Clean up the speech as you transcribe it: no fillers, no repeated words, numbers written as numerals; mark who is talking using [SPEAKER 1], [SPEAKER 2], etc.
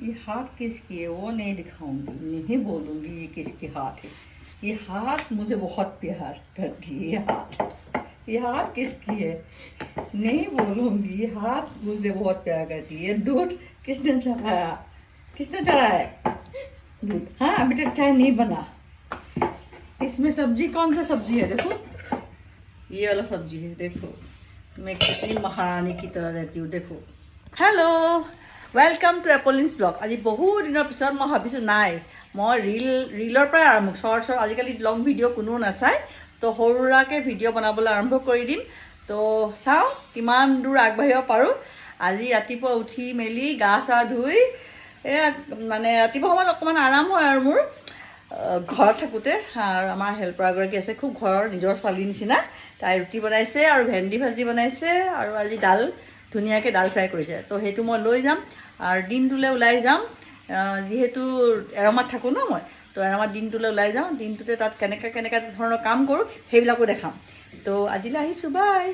[SPEAKER 1] ये हाथ किसकी है वो नहीं दिखाऊंगी, नहीं बोलूँगी ये किसके हाथ है। ये हाथ मुझे बहुत प्यार करती है। ये हाथ किसकी है नहीं बोलूँगी। ये हाथ मुझे बहुत प्यार करती है। दूध किसने चढ़ाया, किसने चढ़ाया दूध? हाँ, अभी तक चाय नहीं बना। इसमें सब्जी कौन सा सब्जी है देखो, ये वाला सब्जी है। देखो मैं कितनी महारानी की तरह रहती हूँ। देखो हेलो, वेलकम टू एपलिन्स ब्लग। आज बहुत दिनों पिछत मैं भाविছো नाई मैं रीलर पर आरम्भ शर्ट्स आजिकाली लंग भिडिओ कोनो नाचाय तो सरुराके भिडिओ बनाबले आरम्भ कर दिम। तो चाओ किमान दूर आगबाढ़िब पारो। আজি रातिपुवा उठी मेली गा चा धुई माने रातिपुवा সময়ত অকমান आराम হয় আৰু মোৰ ঘৰত থাকোঁতে। আৰু আমাৰ হেল্পাৰ এগৰাকী আছে, খুব ঘৰৰ নিজৰ ছোৱালী নিচিনা। তাই ৰুটি বনাইছে আৰু ভেন্দি ভাজি বনাইছে আৰু আজি ডাল ধুনীয়াকৈ ডাল ফ্ৰাই কৰিছে। তো সেইটো মই লৈ যাম আৰু দিনটোলৈ ওলাই যাম। যিহেতু এৰমাত থাকোঁ ন মই, তো এৰমাত দিনটোলৈ ওলাই যাওঁ। দিনটোতে তাত কেনেকৈ ধৰণৰ কাম কৰোঁ সেইবিলাকো দেখাম। তো আজিলৈ আহিছোঁ, বাই।